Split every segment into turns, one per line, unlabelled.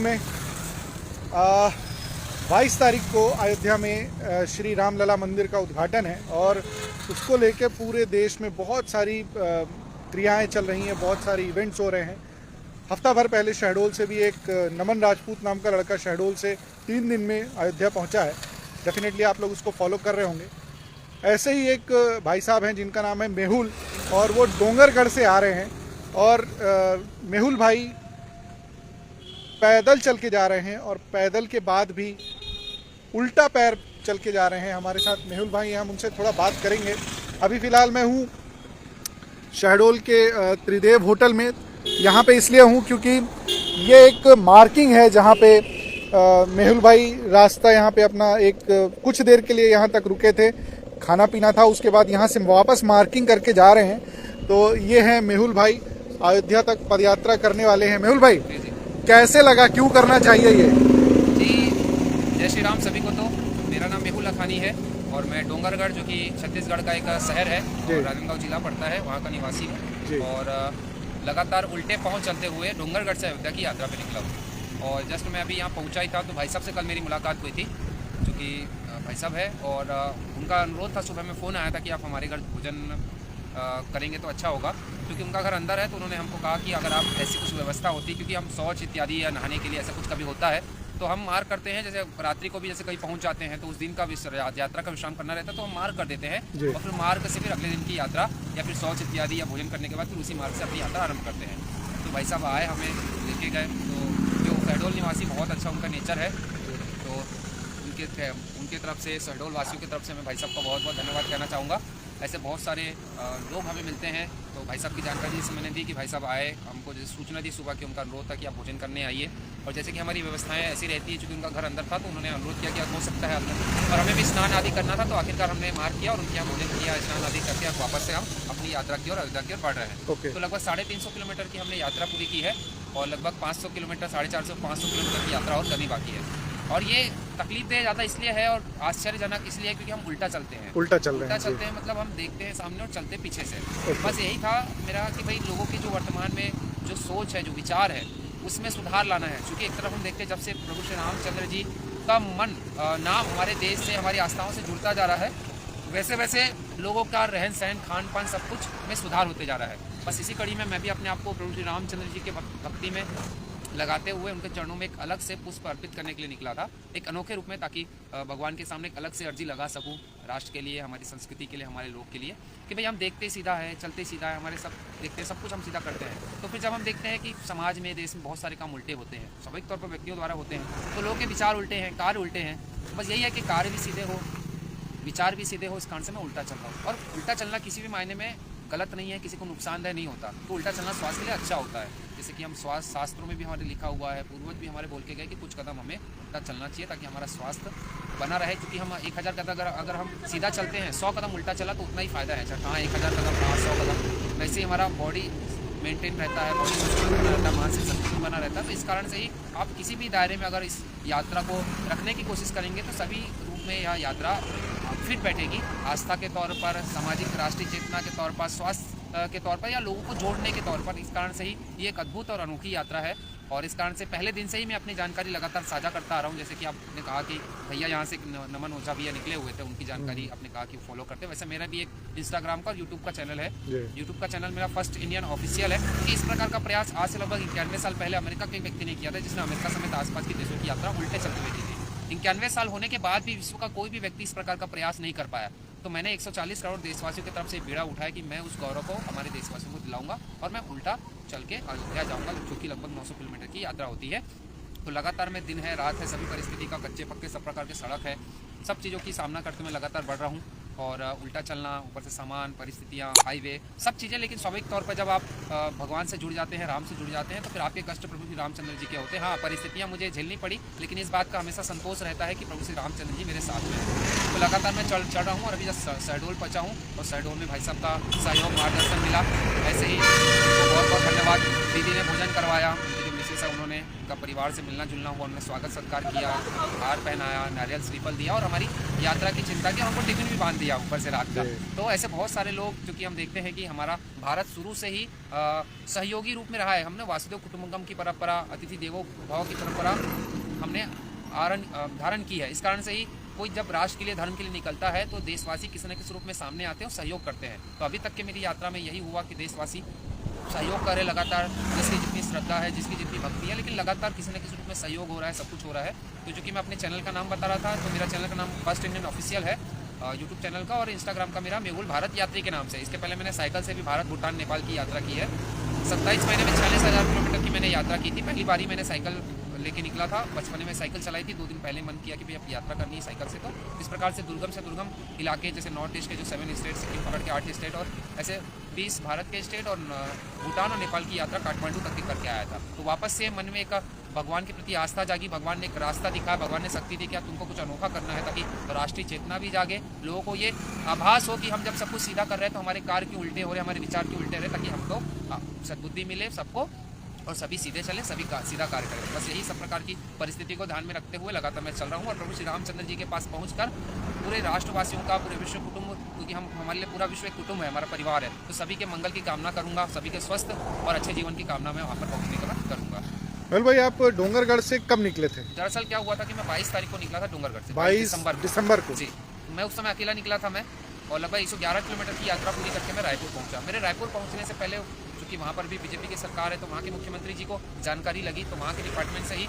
में 22 तारीख को अयोध्या में श्री रामलला मंदिर का उद्घाटन है और उसको लेके पूरे देश में बहुत सारी क्रियाएं चल रही हैं, बहुत सारे इवेंट्स हो रहे हैं। हफ्ता भर पहले शहडोल से भी एक नमन राजपूत नाम का लड़का शहडोल से 3 दिन में अयोध्या पहुंचा है। डेफिनेटली आप लोग उसको फॉलो कर रहे होंगे। ऐसे ही एक भाई साहब हैं जिनका नाम है मेहुल और वो डोंगरगढ़ से आ रहे हैं और मेहुल भाई पैदल चल के जा रहे हैं और पैदल के बाद भी उल्टा पैर चल के जा रहे हैं। हमारे साथ मेहुल भाई हैं, हम उनसे थोड़ा बात करेंगे। अभी फ़िलहाल मैं हूँ शहडोल के त्रिदेव होटल में। यहाँ पे इसलिए हूँ क्योंकि ये एक मार्किंग है जहाँ पे मेहुल भाई रास्ता यहाँ पे अपना एक कुछ देर के लिए यहाँ तक रुके थे, खाना पीना था, उसके बाद यहाँ से वापस मार्किंग करके जा रहे हैं। तो ये हैं मेहुल भाई, अयोध्या तक पदयात्रा करने वाले हैं। मेहुल भाई कैसे लगा, क्यों करना चाहिए ये?
जी जय श्री राम सभी को। तो मेरा नाम मेहुल लखानी है और मैं डोंगरगढ़ जो कि छत्तीसगढ़ का एक शहर है और राजनांदगांव जिला पड़ता है, वहाँ का निवासी हूँ और लगातार उल्टे पाँव चलते हुए डोंगरगढ़ से अयोध्या की यात्रा पे निकला हूँ। और जस्ट मैं अभी यहाँ पहुँचा ही था तो भाई साहब से कल मेरी मुलाकात हुई थी, जो कि भाई साहब है, और उनका अनुरोध था, सुबह में फ़ोन आया था कि आप हमारे घर भोजन करेंगे तो अच्छा होगा, क्योंकि उनका घर अंदर है। तो उन्होंने हमको कहा कि अगर आप ऐसी कुछ व्यवस्था होती, क्योंकि हम शौच इत्यादि या नहाने के लिए ऐसा कुछ कभी होता है तो हम मार्ग करते हैं, जैसे रात्रि को भी जैसे कहीं पहुंच जाते हैं तो उस दिन का यात्रा का विश्राम करना रहता है तो हम मार्ग कर देते हैं और फिर मार्ग से फिर अगले दिन की यात्रा या फिर शौच इत्यादि या भोजन करने के बाद फिर उसी मार्ग से अपनी यात्रा आरंभ करते हैं। तो भाई साहब आए, हमें लेके गए। तो जो शहडोल निवासी बहुत अच्छा उनका नेचर है, तो उनके तरफ से, शहडोल वासियों की तरफ से मैं भाई साहब का बहुत बहुत धन्यवाद कहना चाहूँगा। ऐसे बहुत सारे लोग हमें मिलते हैं, तो भाई साहब की जानकारी से मैंने दी कि भाई साहब आए, हमको जैसे सूचना दी सुबह कि उनका अनुरोध था कि आप भोजन करने आइए। और जैसे कि हमारी व्यवस्थाएं ऐसी रहती है, चूँकि उनका घर अंदर था तो उन्होंने अनुरोध किया कि हो सकता है अंदर, और हमें भी स्नान आदि करना था, तो आखिरकार हमने मार्ग किया और उनके यहाँ भोजन किया, स्नान आदि करके अब वापस से हम अपनी यात्रा की और अयोध्या की ओर बढ़ रहे हैं। तो लगभग 350 किलोमीटर की हमने यात्रा पूरी की है और लगभग 500 किलोमीटर, 450-500 किलोमीटर की यात्रा और करनी बाकी है। और ये तकलीफदेह ज़्यादा इसलिए है और आश्चर्यजनक इसलिए है क्योंकि हम उल्टा चलते हैं। उल्टा चलते हैं मतलब हम देखते हैं सामने और चलते पीछे से। बस यही था मेरा कि भाई लोगों की जो वर्तमान में जो सोच है, जो विचार है, उसमें सुधार लाना है। क्योंकि एक तरफ हम देखते हैं जब से प्रभु श्री रामचंद्र जी का नाम हमारे देश से, हमारी आस्थाओं से जुड़ता जा रहा है, वैसे वैसे लोगों का रहन सहन, खान पान, सब कुछ में सुधार होते जा रहा है। बस इसी कड़ी में मैं भी अपने आप को प्रभु श्री रामचंद्र जी के भक्ति में लगाते हुए उनके चरणों में एक अलग से पुष्प अर्पित करने के लिए निकला था, एक अनोखे रूप में, ताकि भगवान के सामने एक अलग से अर्जी लगा सकूं राष्ट्र के लिए, हमारी संस्कृति के लिए, हमारे लोग के लिए, कि भाई हम देखते सीधा है, चलते सीधा है, हमारे सब देखते हैं, सब कुछ हम सीधा करते हैं। तो फिर जब हम देखते हैं कि समाज में, देश में बहुत सारे काम उल्टे होते हैं, स्वाभाविक तौर पर व्यक्तियों द्वारा होते हैं, तो लोगों के विचार उल्टे हैं, कार्य उल्टे हैं। बस यही है कि कार्य भी सीधे हो, विचार भी सीधे हो, इस कारण से मैं उल्टा चल रहा हूँ। और उल्टा चलना किसी भी मायने में गलत नहीं है, किसी को नुकसानदेह नहीं होता। तो उल्टा चलना स्वास्थ्य के लिए अच्छा होता है। जैसे कि हम स्वास्थ्य शास्त्रों में भी हमारे लिखा हुआ है, पूर्वज भी हमारे बोल के गए कि कुछ कदम हमें उल्टा चलना चाहिए ताकि हमारा स्वास्थ्य बना रहे। क्योंकि हम 1000 कदम अगर हम सीधा चलते हैं, 100 कदम उल्टा चला तो उतना ही फ़ायदा है। कहाँ 1000 कदम, कहाँ 100 कदम, वैसे ही हमारा बॉडी मेंटेन रहता है, बॉडी संतुलन बना रहता है, मानसिक संतुलन बना रहता है। तो इस कारण से ही आप किसी भी दायरे में अगर इस यात्रा को रखने की कोशिश करेंगे तो सभी रूप में यह यात्रा फिट बैठेगी। आस्था के तौर पर, सामाजिक राष्ट्रीय चेतना के तौर पर, स्वास्थ्य के तौर पर, या लोगों को जोड़ने के तौर पर। इस कारण से ही ये एक अद्भुत और अनोखी यात्रा है और इस कारण से पहले दिन से ही मैं अपनी जानकारी लगातार साझा करता आ रहा हूँ। जैसे कि आपने कहा कि भैया यहाँ से नमन ओझा भैया निकले हुए थे, उनकी जानकारी आपने कहा कि फॉलो करते हैं। वैसे मेरा भी एक इंस्टाग्राम का और यूट्यूब का चैनल है। यूट्यूब का चैनल मेरा फर्स्ट इंडियन ऑफिशियल है। कि इस प्रकार का प्रयास आज से लगभग 91 साल पहले अमेरिका के व्यक्ति ने किया था, जिसने अमेरिका समेत आसपास के देशों की यात्रा उल्टे चलते हुए की थी। 91 साल होने के बाद भी विश्व का कोई भी व्यक्ति इस प्रकार का प्रयास नहीं कर पाया। तो मैंने 140 करोड़ देशवासियों की तरफ से बीड़ा उठाया कि मैं उस गौरव को हमारे देशवासियों को दिलाऊंगा और मैं उल्टा चल के अयोध्या जाऊंगा, जो कि लगभग 900 किलोमीटर की यात्रा होती है। तो लगातार मैं दिन है, रात है, सभी परिस्थिति का, कच्चे पक्के सब प्रकार के सड़क है, सब चीज़ों की सामना करते मैं लगातार बढ़ रहा हूँ। और उल्टा चलना, ऊपर से सामान, परिस्थितियाँ, हाईवे, सब चीज़ें। लेकिन स्वाभाविक तौर पर जब आप भगवान से जुड़ जाते हैं, राम से जुड़ जाते हैं, तो फिर आपके कष्ट प्रभु श्री रामचंद्र जी के होते हैं। हाँ, परिस्थितियाँ मुझे झेलनी पड़ी, लेकिन इस बात का हमेशा संतोष रहता है कि प्रभु श्री रामचंद्र जी मेरे साथ में हैं। तो लगातार मैं चल रहा हूँ और अभी जब शहडोल पहुँचा हूँ और शहडोल में भाई साहब का सहयोग, मार्गदर्शन मिला। ऐसे ही बहुत बहुत धन्यवाद। दीदी ने भोजन करवाया, से उन्होंने उनका परिवार से मिलना जुलना हुआ, उन्होंने स्वागत सत्कार किया, हार पहनाया, नारियल श्रीफल दिया और हमारी यात्रा की चिंता की, हमको टिफिन भी बांध दिया ऊपर से रात का। तो ऐसे बहुत सारे लोग, जो कि हम देखते हैं कि हमारा भारत शुरू से ही सहयोगी रूप में रहा है। हमने वासुदेव कुटुंबकम की परंपरा, अतिथि देवो भव की परंपरा हमने धारण की है। इस कारण से ही कोई जब राष्ट्र के लिए, धर्म के लिए निकलता है तो देशवासी किसी न किसी रूप में सामने आते हैं और सहयोग करते हैं। तो अभी तक के मेरी यात्रा में यही हुआ कि देशवासी सहयोग कर रहे लगातार, जिसकी जितनी श्रद्धा है, जिसकी जितनी भक्ति है, लेकिन लगातार किसी न किसी रूप में सहयोग हो रहा है, सब कुछ हो रहा है। तो चूँकि मैं अपने चैनल का नाम बता रहा था, तो मेरा चैनल का नाम फर्स्ट इंडियन ऑफिशियल है यूट्यूब चैनल का, और इंस्टाग्राम का मेरा मेहुल भारत यात्री के नाम से। इसके पहले मैंने साइकिल से भी भारत, भूटान, नेपाल की यात्रा की है। 27 महीने में 46,000 किलोमीटर की मैंने यात्रा की थी। पहली बारी मैंने साइकिल लेके निकला था, बचपन में साइकिल चलाई थी। 2 दिन पहले मन किया कि भाई अब यात्रा करनी है साइकिल से। तो इस प्रकार से दुर्गम इलाके, जैसे नॉर्थ ईस्ट के जो 7 स्टेट, सिक्किम पकड़ के 8 स्टेट, और ऐसे 20 भारत के स्टेट और भूटान और नेपाल की यात्रा काठमांडू तक की करके आया था। तो वापस से मन में एक भगवान के प्रति आस्था जागी, भगवान ने एक रास्ता दिखाया, भगवान ने शक्ति दी कि तुमको कुछ अनोखा करना है, ताकि राष्ट्रीय चेतना भी जागे, लोगों को ये आभास हो कि हम जब सब कुछ सीधा कर रहे हैं तो हमारे कार्य क्यों उल्टे हो रहे, हमारे विचार क्यों उल्टे रहे, ताकि हमको सद्बुद्धि मिले सबको और सभी सीधे चले, सभी सीधा कार्य करें। बस यही सब प्रकार की परिस्थिति को ध्यान में रखते हुए लगातार मैं चल रहा हूँ। और प्रभु श्री रामचंद्र जी के पास पहुँचकर पूरे राष्ट्रवासियों का, पूरे विश्व कुटुंब, क्योंकि हमारे लिए पूरा विश्व एक कुटुंब है, हमारा परिवार है, तो सभी के मंगल की कामना करूँगा, सभी के स्वस्थ और अच्छे जीवन की कामना मैं वहाँ पर पहुँचने के बाद करूँगा।
मेहुल भाई, आप डोंगरगढ़ से कब निकले थे?
दरअसल क्या हुआ था कि मैं 22 तारीख को निकला था डोंगरगढ़ से,
22 दिसंबर को।
जी, मैं उस समय अकेला निकला था मैं, और लगभग 111 किलोमीटर की यात्रा पूरी करके मैं रायपुर पहुंचा। मेरे रायपुर पहुंचने से पहले, क्योंकि वहाँ पर भी बीजेपी की सरकार है, तो वहाँ के मुख्यमंत्री जी को जानकारी लगी, तो वहाँ के डिपार्टमेंट से ही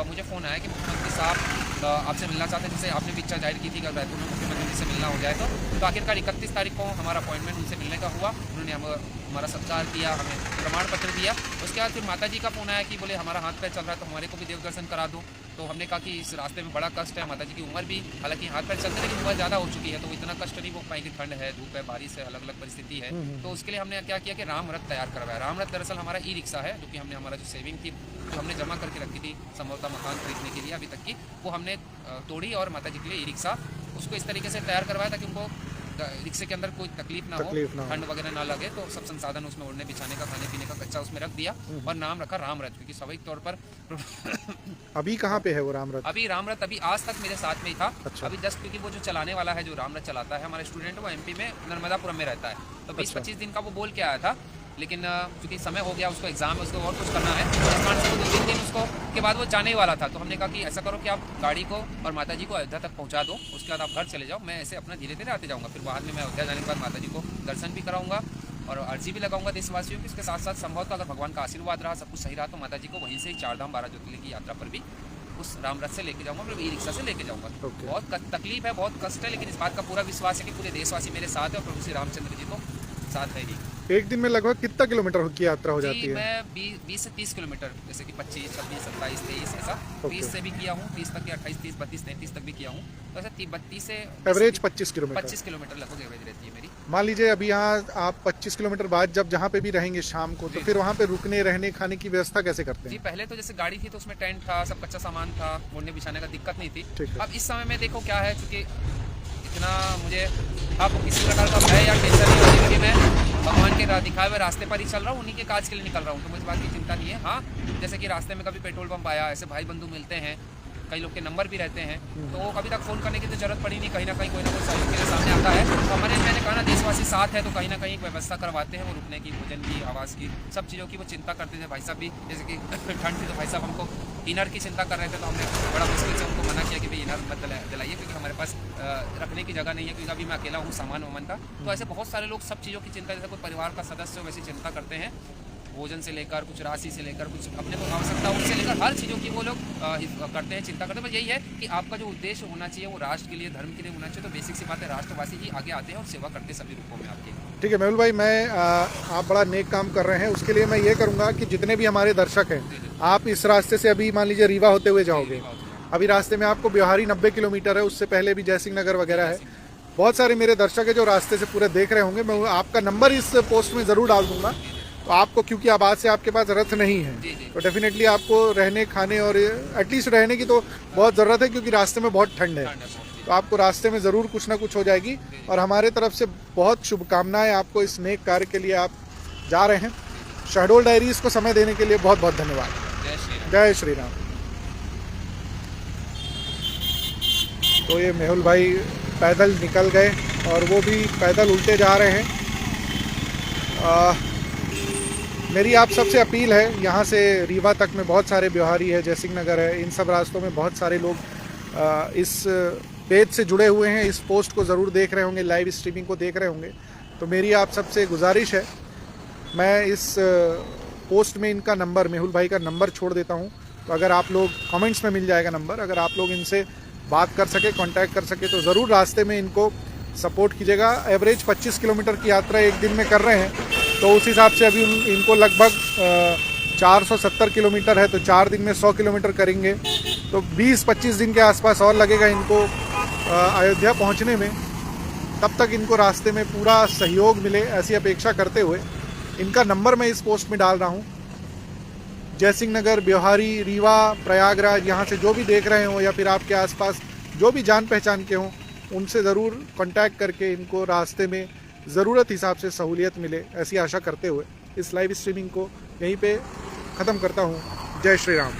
मुझे फ़ोन आया कि मुख्यमंत्री साहब आपसे मिलना चाहते हैं, जैसे आपने भी इच्छा जाहिर की थी कि रायपुर में मुख्यमंत्री से मिलना हो जाए। तो आखिरकार 31 तारीख को हमारा अपॉइंटमेंट उनसे मिलने का हुआ। उन्होंने हमारा सत्कार किया, हमें प्रमाण पत्र दिया। उसके बाद फिर माता जी का फ़ोन आया कि बोले हमारा हाथ पैर चल रहा है, तो हमारे को भी देव दर्शन करा दो। तो हमने कहा कि इस रास्ते में बड़ा कष्ट है, माता जी की उम्र भी, हालांकि हाथ पैर चलते, लेकिन उम्र ज़्यादा हो चुकी है, तो इतना कष्ट नहीं वो पाएंगे, ठंड है, धूप है, बारिश है, अलग अलग परिस्थिति है। तो उसके लिए हमने क्या किया कि राम रथ तैयार करवाया। राम रथ दरअसल हमारा ई रिक्शा है, जो कि हमने, हमारा जो सेविंग थी, जो हमने जमा करके रखी थी संभवतः मकान खरीदने के लिए अभी तक की, वो हमने तोड़ी और माता जी के लिए ई रिक्शा उसको इस तरीके से तैयार करवाया ताकि उनको रिक्शे के अंदर कोई तकलीफ ना हो, ठंड वगैरह ना लगे। तो सब संसाधन उसमें ओढ़ने बिछाने का, खाने पीने का कच्चा उसमें रख दिया और नाम रखा राम रथ, क्योंकि स्वाभाविक तौर पर
अभी कहाँ पे है वो राम रथ?
अभी राम रथ अभी आज तक मेरे साथ में ही था।
अच्छा।
अभी जस्ट क्योंकि वो जो चलाने वाला है, जो राम रथ चलाता है, हमारा स्टूडेंट, वो MP में नर्मदापुरम में रहता है, तो 20-25 दिन का वो बोल के आया था, लेकिन क्योंकि समय हो गया, उसको एग्जाम है, उसको और कुछ करना है, इस कारण से वो 2-3 दिन उसको के बाद वो जाने वाला था। तो हमने कहा कि ऐसा करो कि आप गाड़ी को और माता जी को अयोध्या तक पहुंचा दो, उसके बाद आप घर चले जाओ, मैं ऐसे अपना धीरे धीरे आते जाऊँगा। फिर बाद में मैं अयोध्या जाने के बाद माता जी को दर्शन भी कराऊंगा और अर्जी भी लगाऊंगा देशवासियों की। इसके साथ साथ संभवतः अगर भगवान का आशीर्वाद रहा, सब कुछ सही रहा, तो माता जी को वहीं से ही 4 धाम 12 ज्योतिर्लिंग की यात्रा पर भी उस राम रथ से लेके जाऊंगा, फिर ई रिक्शा से लेके जाऊंगा। बहुत तकलीफ है, बहुत कष्ट है, लेकिन इस बात का पूरा विश्वास है कि पूरे देशवासी मेरे साथ है और प्रभु श्री रामचंद्र जी तो साथ है ही।
एक दिन में लगभग कितना किलोमीटर की यात्रा हो जाती है?
मैं 20 से 30 किलोमीटर, जैसे कि 25, 26, 27, 23 ऐसा 20 से भी किया हूँ, 30 तक, 28, 30, 32, 33 तक भी किया हूँ। तो ऐसे 32 से
एवरेज 25 किलोमीटर,
25 किलोमीटर लगभग एवरेज रहती है मेरी।
मान लीजिए अभी यहाँ आप 25 किलोमीटर बाद जब जहाँ पे भी रहेंगे शाम को, तो फिर वहाँ पे रुकने, रहने, खाने की व्यवस्था कैसे करते हैं?
जी, पहले तो जैसे गाड़ी थी तो उसमें टेंट था, सब कच्चा सामान था, ओढ़ने बिछाने का दिक्कत नहीं थी। अब इस समय में देखो क्या है, क्योंकि इतना मुझे अब किसी प्रकार का भय या टेंशन नहीं होती, क्योंकि मैं भगवान के दिखाए हुए रास्ते पर ही चल रहा हूँ, उन्हीं के काज के लिए निकल रहा हूँ, तो मुझे इस बात की चिंता नहीं है। हाँ, जैसे कि रास्ते में कभी पेट्रोल पंप आया, ऐसे भाई बंधु मिलते हैं, कई लोग के नंबर भी रहते हैं, तो वो कभी तक फ़ोन करने की तो जरूरत पड़ी नहीं, कहीं ना कहीं कोई ना कोई सहयोग के लिए सामने आता है। तो हमारे, मैंने कहा ना, देशवासी साथ है, तो कहीं ना कहीं व्यवस्था करवाते हैं, वो रुकने की, भोजन की, आवास की, सब चीज़ों की वो चिंता करते थे। भाई साहब भी, जैसे कि ठंड थी तो भाई साहब हमको इनर की चिंता कर रहे थे, तो हमने बड़ा मुश्किल से उनको मना किया कि भाई इनर मत दिलाइए, क्योंकि हमारे पास रखने की जगह नहीं है, क्योंकि अभी मैं अकेला हूँ, सामान वामान का। तो ऐसे बहुत सारे लोग सब चीज़ों की चिंता, जैसे कोई परिवार का सदस्य हो वैसी चिंता करते हैं, भोजन से लेकर, कुछ राशि से लेकर, कुछ अपने को आवश्यकता उससे लेकर, हर चीज़ों की वो लोग करते हैं, चिंता करते हैं। बस यही है कि आपका जो उद्देश्य होना चाहिए वो राष्ट्र के लिए, धर्म के लिए होना चाहिए। तो बेसिक सी बात है, राष्ट्रवासी ही आगे आते हैं और सेवा करते हैं सभी रूपों में आपके।
ठीक है मेहुल भाई, मैं आप बड़ा नेक काम कर रहे हैं, उसके लिए मैं ये करूँगा कि जितने भी हमारे दर्शक हैं, आप इस रास्ते से अभी मान लीजिए रीवा होते हुए जाओगे, अभी रास्ते में आपको बिहारी 90 किलोमीटर है, उससे पहले भी जयसिंह नगर वगैरह है। बहुत सारे मेरे दर्शक है जो रास्ते से पूरे देख रहे होंगे, मैं आपका नंबर इस पोस्ट में ज़रूर डाल दूंगा। तो आपको, क्योंकि अब आज से आपके पास रथ नहीं है, तो डेफिनेटली आपको रहने, खाने और एटलीस्ट रहने की तो बहुत ज़रूरत है, क्योंकि रास्ते में बहुत ठंड है। तो आपको रास्ते में ज़रूर कुछ ना कुछ हो जाएगी, और हमारे तरफ से बहुत शुभकामनाएं आपको इस नेक कार्य के लिए। आप जा रहे हैं। शहडोल डायरीज़ को समय देने के लिए बहुत बहुत धन्यवाद। जय श्री राम। तो ये मेहुल भाई पैदल निकल गए और वो भी पैदल उल्टे जा रहे हैं। मेरी आप सबसे अपील है, यहाँ से रीवा तक में बहुत सारे ब्योहारी है, जयसिंह नगर है, इन सब रास्तों में बहुत सारे लोग इस पेज से जुड़े हुए हैं, इस पोस्ट को ज़रूर देख रहे होंगे, लाइव स्ट्रीमिंग को देख रहे होंगे। तो मेरी आप सबसे गुजारिश है, मैं इस पोस्ट में इनका नंबर, मेहुल भाई का नंबर छोड़ देता हूँ। तो अगर आप लोग कमेंट्स में मिल जाएगा नंबर, अगर आप लोग इनसे बात कर सके, कांटेक्ट कर सके तो ज़रूर रास्ते में इनको सपोर्ट कीजिएगा। एवरेज 25 किलोमीटर की यात्रा एक दिन में कर रहे हैं, तो उस हिसाब से अभी इनको लगभग 470 किलोमीटर है, तो 4 दिन में 100 किलोमीटर करेंगे, तो 20-25 दिन के आसपास और लगेगा इनको अयोध्या पहुंचने में। तब तक इनको रास्ते में पूरा सहयोग मिले, ऐसी अपेक्षा करते हुए इनका नंबर मैं इस पोस्ट में डाल रहा हूं। जयसिंह नगर, ब्योहारी, रीवा, प्रयागराज, यहाँ से जो भी देख रहे हो या फिर आपके आसपास जो भी जान पहचान के हों, उनसे ज़रूर कांटेक्ट करके इनको रास्ते में ज़रूरत हिसाब से सहूलियत मिले, ऐसी आशा करते हुए इस लाइव स्ट्रीमिंग को यहीं पे ख़त्म करता हूँ। जय श्री राम।